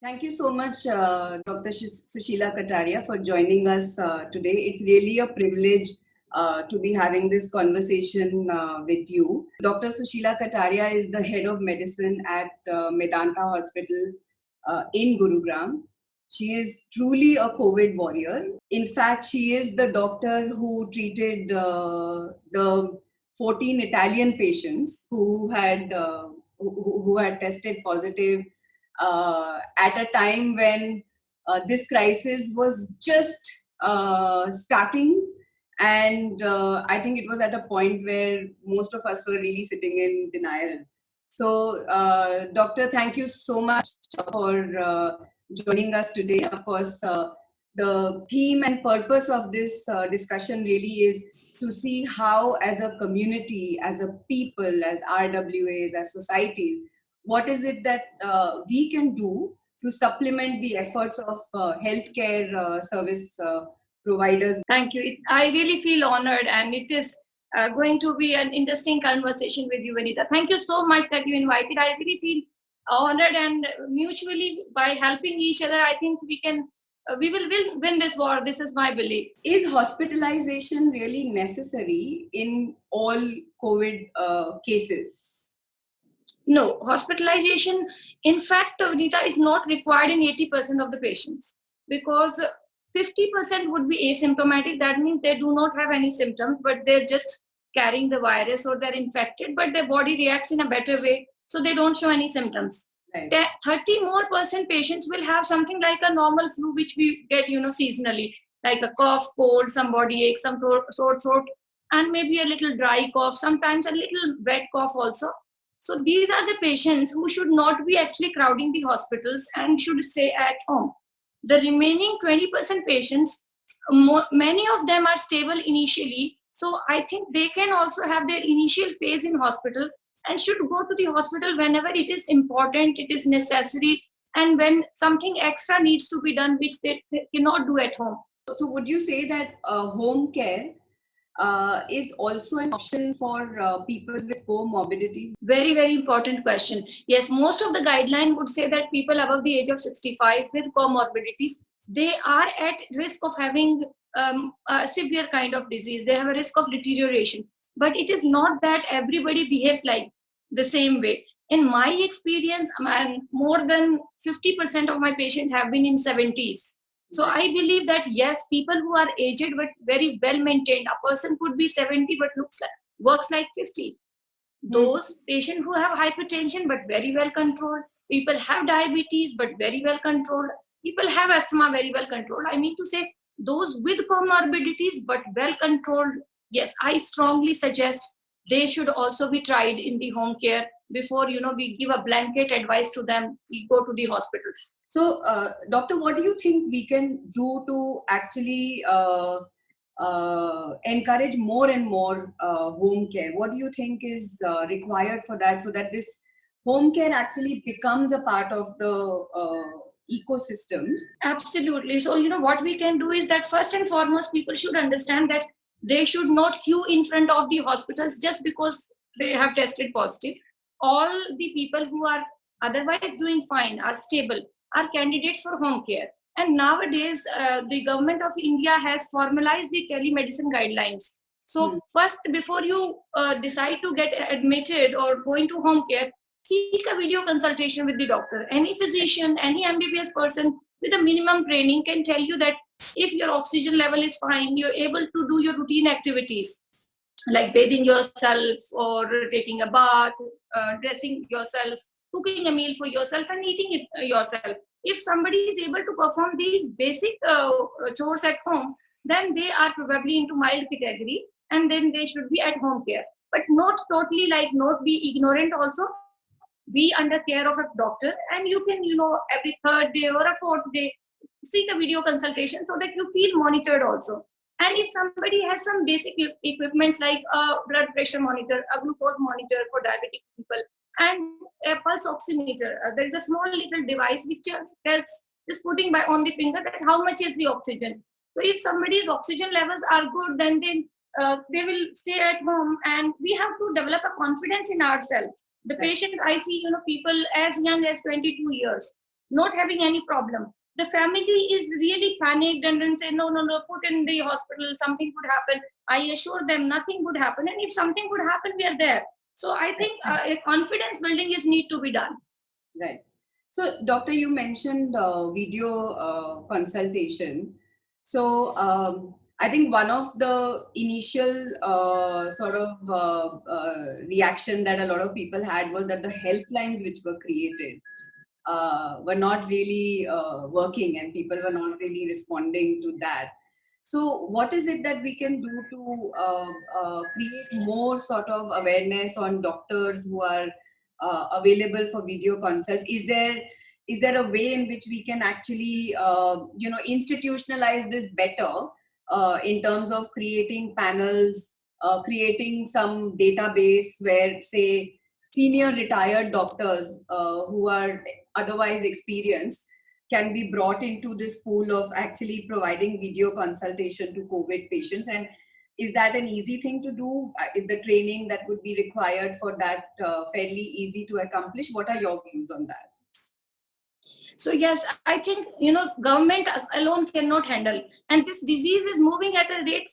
Thank you so much, Dr. Sushila Kataria, for joining us today. It's really a privilege to be having this conversation with you. Dr. Sushila Kataria is the head of medicine at Medanta Hospital in Gurugram. She is truly a COVID warrior. In fact, she is the doctor who treated the 14 Italian patients who had tested positive at a time when this crisis was just starting. And I think it was at a point where most of us were really sitting in denial. So, Doctor, thank you so much for joining us today. Of course, the theme and purpose of this discussion really is to see how, as a community, as a people, as RWAs, as societies, what is it that we can do to supplement the efforts of healthcare service providers. Thank you. I really feel honored, and it is going to be an interesting conversation with you, Vinita. Thank you so much that you invited. I really feel honored, and mutually, by helping each other, I think we will win this war. This is my belief. Is hospitalization really necessary in all COVID cases? No, hospitalization, in fact, Vinita, is not required in 80% of the patients, because 50% would be asymptomatic. That means they do not have any symptoms, but they're just carrying the virus, or they're infected, but their body reacts in a better way, so they don't show any symptoms. Right. 30% patients will have something like a normal flu, which we get, seasonally, like a cough, cold, some body ache, some sore throat, and maybe a little dry cough, sometimes a little wet cough also. So these are the patients who should not be actually crowding the hospitals and should stay at home. The remaining 20% patients, many of them are stable initially. So I think they can also have their initial phase in hospital and should go to the hospital whenever it is important, it is necessary, and when something extra needs to be done, which they cannot do at home. So would you say that home care is also an option for people with comorbidities? Very, very important question. Yes, most of the guideline would say that people above the age of 65 with comorbidities, they are at risk of having a severe kind of disease. They have a risk of deterioration. But it is not that everybody behaves like the same way. In my experience, more than 50% of my patients have been in 70s. So I believe that yes, people who are aged but very well maintained, a person could be 70 but works like 50. Those patients who have hypertension but very well controlled, people have diabetes but very well controlled, people have asthma very well controlled. I mean to say, those with comorbidities but well controlled, yes, I strongly suggest they should also be tried in the home care before we give a blanket advice to them, we go to the hospital. So, doctor, what do you think we can do to actually encourage more and more home care? What do you think is required for that, so that this home care actually becomes a part of the ecosystem? Absolutely. So, what we can do is that first and foremost, people should understand that they should not queue in front of the hospitals just because they have tested positive. All the people who are otherwise doing fine, are stable, are candidates for home care. And nowadays, the government of India has formalized the telemedicine guidelines. So first, before you decide to get admitted or go into home care, seek a video consultation with the doctor. Any physician, any MBBS person with a minimum training can tell you that if your oxygen level is fine, you're able to do your routine activities like bathing yourself or taking a bath, dressing yourself, cooking a meal for yourself, and eating it yourself. If somebody is able to perform these basic chores at home, then they are probably into mild category, and then they should be at home care. But not totally, like not be ignorant also. Be under care of a doctor, and you can, every third day or a fourth day, seek a video consultation so that you feel monitored also. And if somebody has some basic equipments like a blood pressure monitor, a glucose monitor for diabetic people, and a pulse oximeter, there is a small little device which just putting by on the finger that how much is the oxygen. So if somebody's oxygen levels are good, then they will stay at home, and we have to develop a confidence in ourselves. The patient, I see, people as young as 22 years. not having any problem. The family is really panicked and then say, no, no, no, put in the hospital, something could happen. I assure them nothing would happen. And if something could happen, we are there. So I think a confidence building is need to be done. Right. So, doctor, you mentioned video consultation. So, I think one of the initial reaction that a lot of people had was that the helplines which were created were not really working, and people were not really responding to that. So, what is it that we can do to create more sort of awareness on doctors who are available for video consults? Is there a way in which we can actually institutionalize this better in terms of creating panels, creating some database where, say, senior retired doctors who are otherwise experienced can be brought into this pool of actually providing video consultation to COVID patients? And is that an easy thing to do? Is the training that would be required for that fairly easy to accomplish? What are your views on that? So yes, I think government alone cannot handle, and this disease is moving at a rate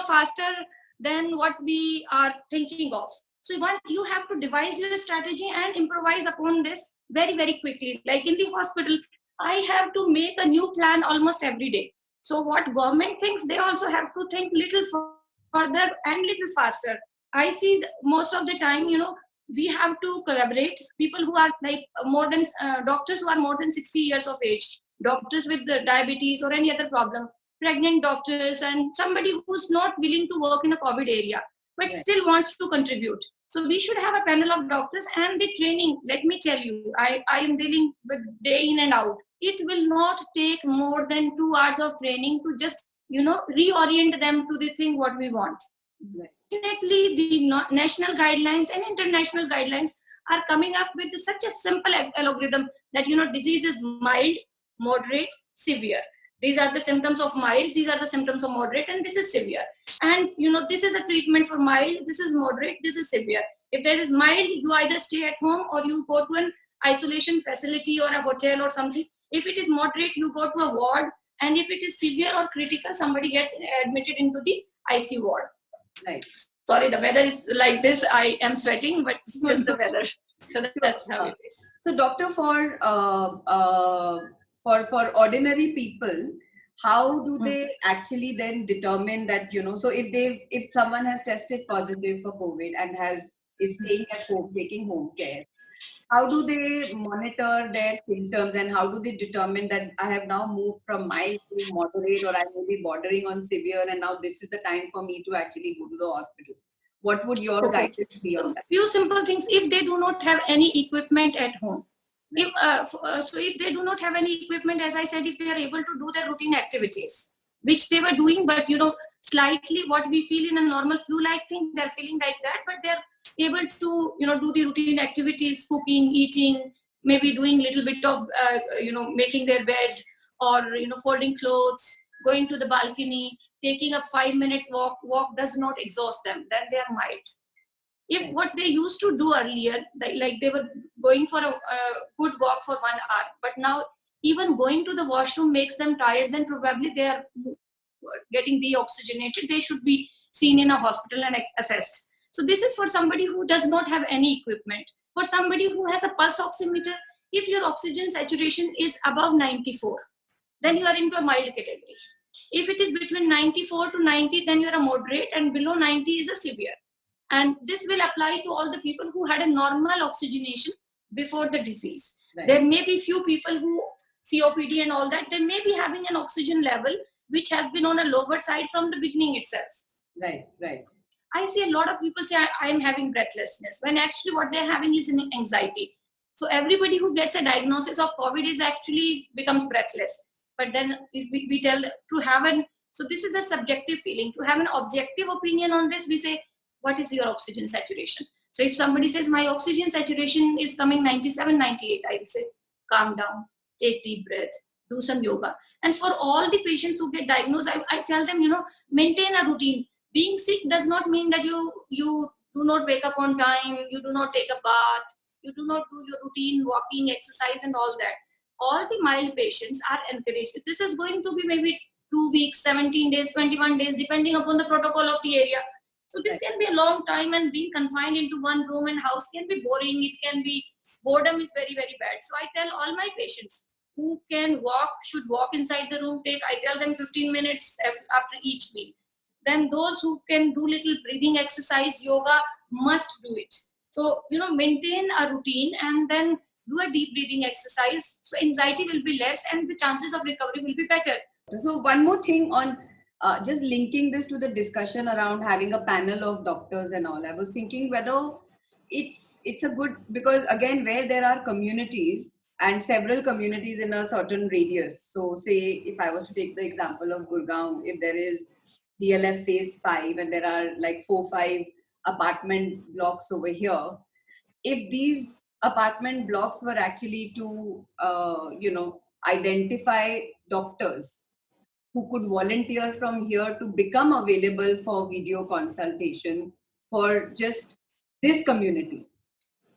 faster than what we are thinking of. So one, you have to devise your strategy and improvise upon this very, very quickly. Like in the hospital, I have to make a new plan almost every day. So what government thinks, they also have to think little further and little faster. I see most of the time, we have to collaborate. People who are like more than doctors who are more than 60 years of age, doctors with the diabetes or any other problem, pregnant doctors, and somebody who's not willing to work in a COVID area but still wants to contribute. So we should have a panel of doctors, and the training, let me tell you, I am dealing with day in and out. It will not take more than 2 hours of training to just reorient them to the thing what we want. Definitely, the national guidelines and international guidelines are coming up with such a simple algorithm that disease is mild, moderate, severe. These are the symptoms of mild, these are the symptoms of moderate, and this is severe. And this is a treatment for mild, this is moderate, this is severe. If there is mild, you either stay at home or you go to an isolation facility or a hotel or something. If it is moderate, you go to a ward, and if it is severe or critical, somebody gets admitted into the ICU ward. Right. Sorry, the weather is like this. I am sweating, but it's just the weather. So that's how it is. So, doctor, for ordinary people, how do they actually then determine that, so if someone has tested positive for COVID and is staying at home, taking home care, how do they monitor their symptoms, and how do they determine that I have now moved from mild to moderate, or I may be bordering on severe, and now this is the time for me to actually go to the hospital? What would your guidance be on that? Few simple things. If they do not have any equipment at home, if they do not have any equipment, as I said, if they are able to do their routine activities, which they were doing, but slightly what we feel in a normal flu-like thing, they're feeling like that, but they're able to do the routine activities, cooking, eating, maybe doing little bit of making their bed, or folding clothes, going to the balcony, taking up 5 minutes walk does not exhaust them, then they are mild. If what they used to do earlier, like they were going for a good walk for 1 hour, but now even going to the washroom makes them tired, then probably they are getting deoxygenated. They should be seen in a hospital and assessed. So this is for somebody who does not have any equipment. For somebody who has a pulse oximeter, if your oxygen saturation is above 94, then you are into a mild category. If it is between 94 to 90, then you are a moderate, and below 90 is a severe. And this will apply to all the people who had a normal oxygenation before the disease. Right. There may be few people who COPD and all that, they may be having an oxygen level which has been on a lower side from the beginning itself. Right, right. I see a lot of people say, I am having breathlessness, when actually what they're having is an anxiety. So everybody who gets a diagnosis of COVID is actually becomes breathless. But then if we tell to have so this is a subjective feeling. To have an objective opinion on this, we say, what is your oxygen saturation? So if somebody says my oxygen saturation is coming 97, 98, I will say, calm down, take deep breath, do some yoga. And for all the patients who get diagnosed, I tell them, maintain a routine. Being sick does not mean that you do not wake up on time, you do not take a bath, you do not do your routine walking, exercise and all that. all the mild patients are encouraged. This is going to be maybe 2 weeks, 17 days, 21 days, depending upon the protocol of the area. So this can be a long time, and being confined into one room and house can be boring. It can be, boredom is very, very bad. So I tell all my patients who can walk should walk inside the room. I tell them 15 minutes after each meal. Then those who can do little breathing exercise, yoga, must do it. So, maintain a routine and then do a deep breathing exercise. So anxiety will be less and the chances of recovery will be better. So one more thing on just linking this to the discussion around having a panel of doctors and all. I was thinking whether it's a good, because again, where there are communities and several communities in a certain radius. So say if I was to take the example of Gurgaon, if there is DLF phase 5 and there are like 4-5 apartment blocks over here, if these apartment blocks were actually to identify doctors who could volunteer from here to become available for video consultation for just this community,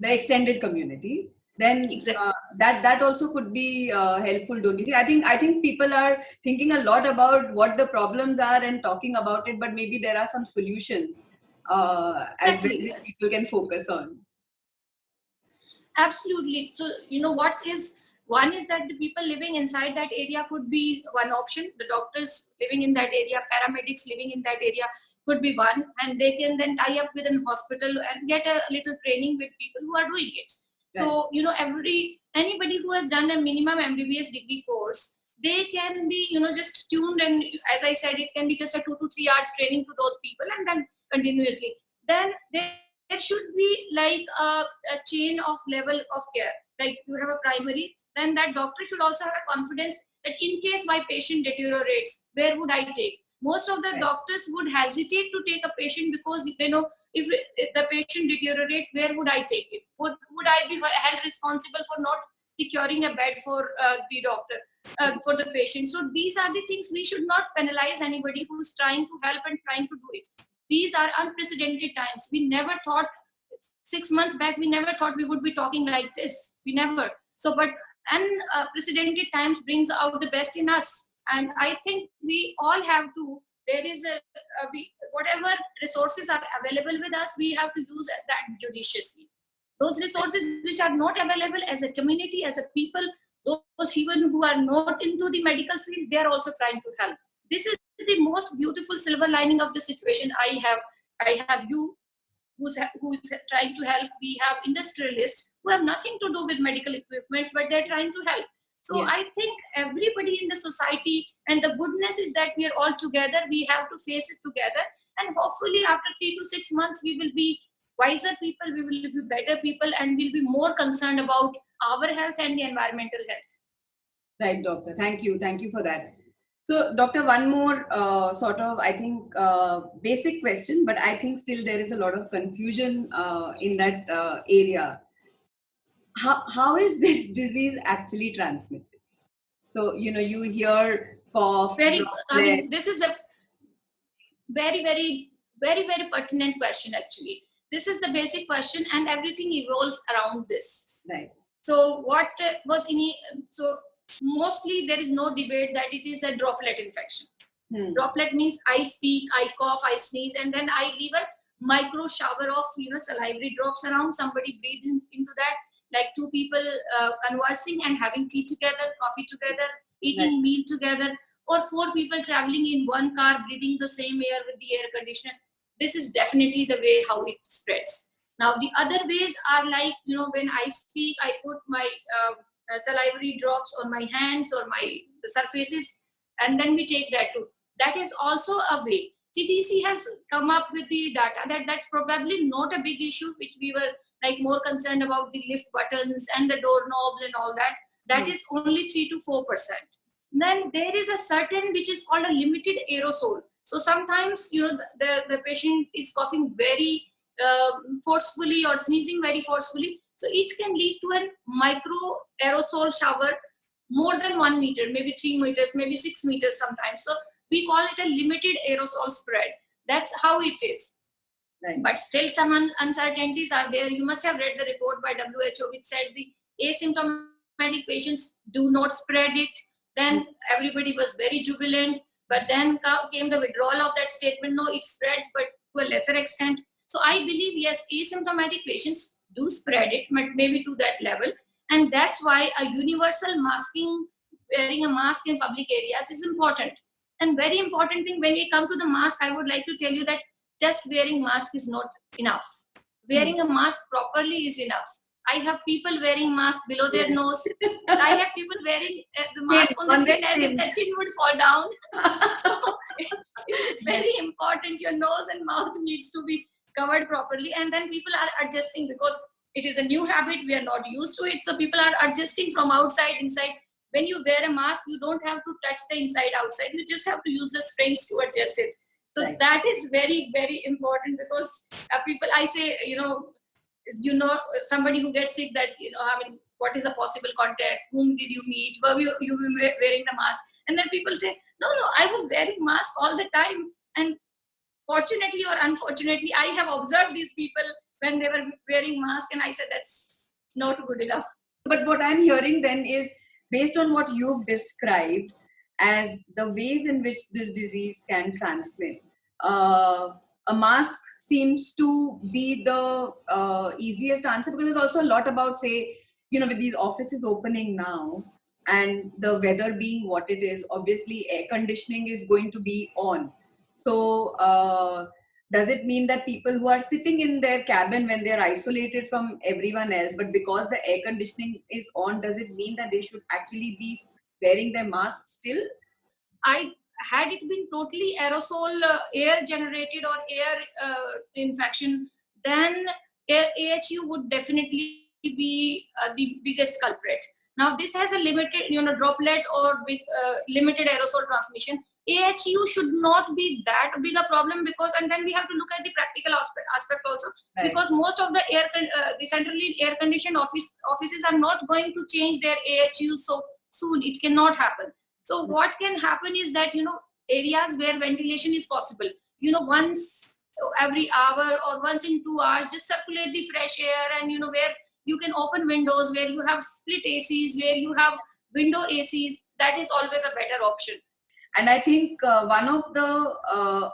the extended community, then Exactly. that also could be helpful, don't you think? I think people are thinking a lot about what the problems are and talking about it, but maybe there are some solutions as well Exactly, which yes. people can focus on. Absolutely. So, one is that the people living inside that area could be one option. The doctors living in that area, paramedics living in that area could be one, and they can then tie up with an hospital and get a little training with people who are doing it. Right. So, anybody who has done a minimum MBBS degree course, they can be, just tuned, and as I said, it can be just a 2 to 3 hours training to those people, and then continuously. Then there should be like a chain of level of care. Like you have a primary, then that doctor should also have a confidence that in case my patient deteriorates, where would I take? Most of the Right. doctors would hesitate to take a patient because they know if the patient deteriorates, where would I take it? Would I be held responsible for not securing a bed for the doctor, for the patient? So these are the things. We should not penalize anybody who's trying to help and trying to do it. These are unprecedented times. We never thought 6 months back, we never thought we would be talking like this. We never. So, but unprecedented times brings out the best in us. And I think we all have to, there is whatever resources are available with us, we have to use that judiciously. Those resources which are not available as a community, as a people, those even who are not into the medical field, they are also trying to help. This is the most beautiful silver lining of the situation. I have you who's trying to help. We have industrialists who have nothing to do with medical equipment, but they're trying to help. So Yes. I think everybody in the society, and the goodness is that we are all together. We have to face it together, and hopefully after 3 to 6 months, we will be wiser people. We will be better people, and we'll be more concerned about our health and the environmental health. Right, doctor. Thank you for that. So, doctor, one more sort of, I think, basic question, but I think still there is a lot of confusion in that area. How is this disease actually transmitted? So, you hear cough, droplet. This is a very, very, very, very pertinent question, actually. This is the basic question, and everything evolves around this. Right. So what so mostly there is no debate that it is a droplet infection. Droplet means I speak, I cough, I sneeze, and then I leave a micro shower of salivary drops around. Somebody breathes into that, like two people conversing and having tea together, coffee together, eating Right. meal together, or four people traveling in one car, breathing the same air with the air conditioner. This is definitely the way how it spreads. Now the other ways are like, when I speak, I put my salivary drops on my hands or my surfaces, and then we take that too. That is also a way. CDC has come up with the data that that's probably not a big issue, which we were like more concerned about the lift buttons and the doorknobs and all that. That is only 3 to 4%. Then there is a certain which is called a limited aerosol. So sometimes the patient is coughing very forcefully or sneezing very forcefully. So it can lead to a micro aerosol shower more than 1 meter, maybe 3 meters, maybe 6 meters sometimes. So we call it a limited aerosol spread. That's how it is. Right. But still some uncertainties are there. You must have read the report by WHO which said the asymptomatic patients, do not spread it. Then everybody was very jubilant, but then came the withdrawal of that statement. No, it spreads, but to a lesser extent. So I believe, yes, asymptomatic patients do spread it, but maybe to that level. And that's why a universal masking, wearing a mask in public areas is important. And very important thing, when we come to the mask, I would like to tell you that just wearing mask is not enough. Wearing a mask properly is enough. I have people wearing mask below their nose. I have people wearing the mask on the chin as if the chin would fall down. So it is very important. Your nose and mouth needs to be covered properly. And then people are adjusting because it is a new habit. We are not used to it. So people are adjusting from outside, inside. When you wear a mask, you don't have to touch the inside, outside. You just have to use the strings to adjust it. So that is very, very important because people, I say, somebody who gets sick, that, what is a possible contact? Whom did you meet? Were you wearing the mask? And then people say, no, I was wearing mask all the time. And fortunately or unfortunately, I have observed these people when they were wearing mask, and I said, that's not good enough. But what I'm hearing then is, based on what you've described as the ways in which this disease can transmit, a mask seems to be the easiest answer, because there's also a lot about, say, with these offices opening now and the weather being what it is, obviously air conditioning is going to be on. So does it mean that people who are sitting in their cabin when they're isolated from everyone else, but because the air conditioning is on, does it mean that they should actually be wearing their masks still? Had it been totally aerosol, air generated or air infection, then AHU would definitely be the biggest culprit. Now this has a limited, droplet or limited aerosol transmission. AHU should not be that big a problem, because, and then we have to look at the practical aspect also, right. Because most of the the centrally air conditioned offices are not going to change their AHU so soon. It cannot happen. So what can happen is that, areas where ventilation is possible, once every hour or once in 2 hours, just circulate the fresh air, and, where you can open windows, where you have split ACs, where you have window ACs, that is always a better option. And I think one of the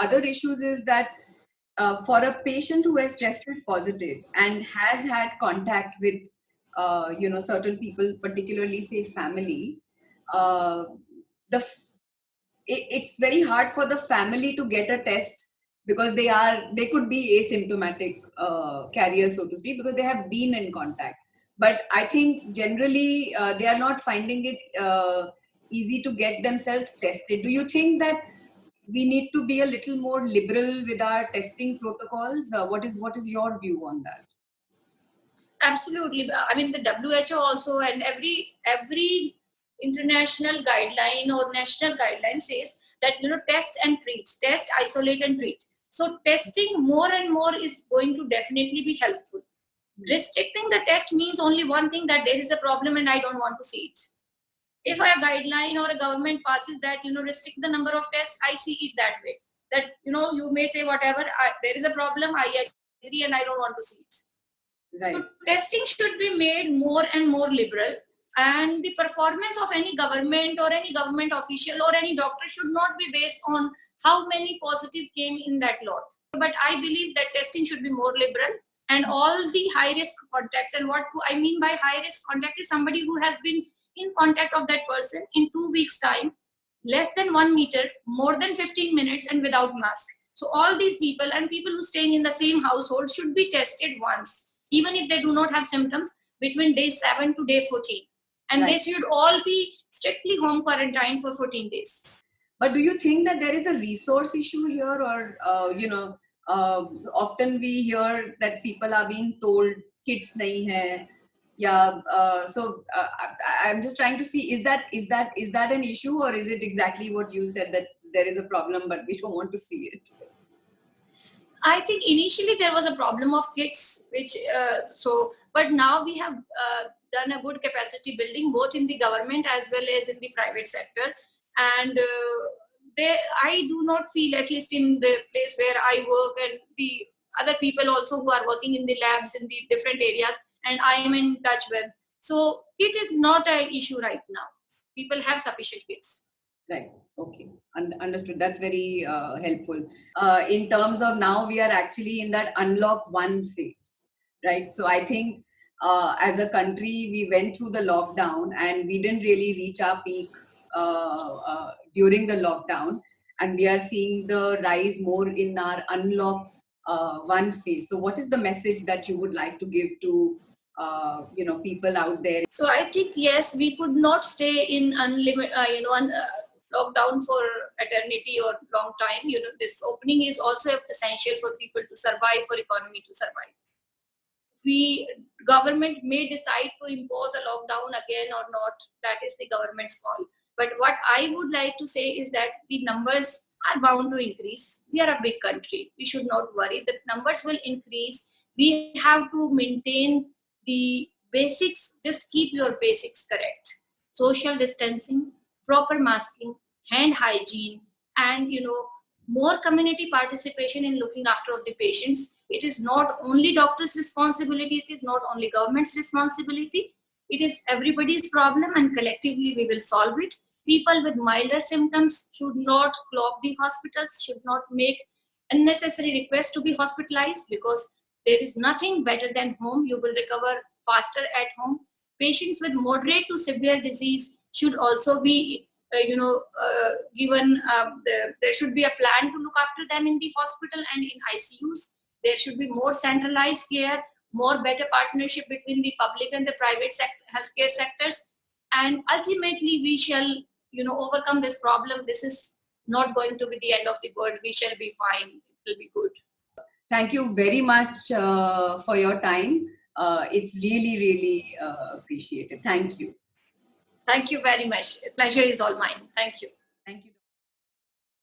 other issues is that for a patient who has tested positive and has had contact with, certain people, particularly say family, it's very hard for the family to get a test, because they could be asymptomatic carriers, so to speak, because they have been in contact. But I think generally they are not finding it easy to get themselves tested. Do you think that we need to be a little more liberal with our testing protocols? What is your view on that? Absolutely. I mean, the WHO also, and every international guideline or national guideline says that, test and treat, test, isolate and treat. So testing more and more is going to definitely be helpful. Restricting the test means only one thing, that there is a problem and I don't want to see it. If a guideline or a government passes that, restrict the number of tests, I see it that way. That, you may say whatever, there is a problem, I agree, and I don't want to see it. Right. So testing should be made more and more liberal, and the performance of any government or any government official or any doctor should not be based on how many positive came in that lot. But I believe that testing should be more liberal, and all the high risk contacts, and what I mean by high risk contact is somebody who has been in contact of that person in 2 weeks time, less than 1 meter, more than 15 minutes, and without mask. So all these people and people who staying in the same household should be tested once, even if they do not have symptoms, between day 7 to day 14. And right. They should all be strictly home quarantined for 14 days. But do you think that there is a resource issue here, or, often we hear that people are being told kits nahi hai, I'm just trying to see, is that an issue, or is it exactly what you said, that there is a problem but we don't want to see it? I think initially there was a problem of kits, but now we have done a good capacity building both in the government as well as in the private sector, and I do not feel, at least in the place where I work and the other people also who are working in the labs in the different areas, and I am in touch with, So kit is not an issue right now. People have sufficient kits. Right. Okay. Understood. That's very helpful. In terms of now, we are actually in that unlock one phase, right? So I think as a country, we went through the lockdown and we didn't really reach our peak during the lockdown, and we are seeing the rise more in our unlock one phase. So, what is the message that you would like to give to people out there? So I think yes, we could not stay in unlimited, lockdown for eternity or long time. This opening is also essential for people to survive, for economy to survive. We government may decide to impose a lockdown again or not. That is the government's call. But what I would like to say is that the numbers are bound to increase. We are a big country. We should not worry. The numbers will increase. We have to maintain the basics. Just keep your basics correct. Social distancing, proper masking, hand hygiene, and more community participation in looking after of the patients. It is not only doctors' responsibility, it is not only government's responsibility, it is everybody's problem, and collectively we will solve it. People with milder symptoms should not clog the hospitals, should not make unnecessary requests to be hospitalized, because there is nothing better than home. You will recover faster at home. Patients with moderate to severe disease should also be given, there should be a plan to look after them in the hospital and in ICUs. There should be more centralized care, more better partnership between the public and the private healthcare sectors, and ultimately we shall overcome this problem. This is not going to be the end of the world. We shall be fine. It will be good. Thank you very much for your time. It's really, really appreciated. Thank you. Thank you very much. Pleasure is all mine. Thank you. Thank you.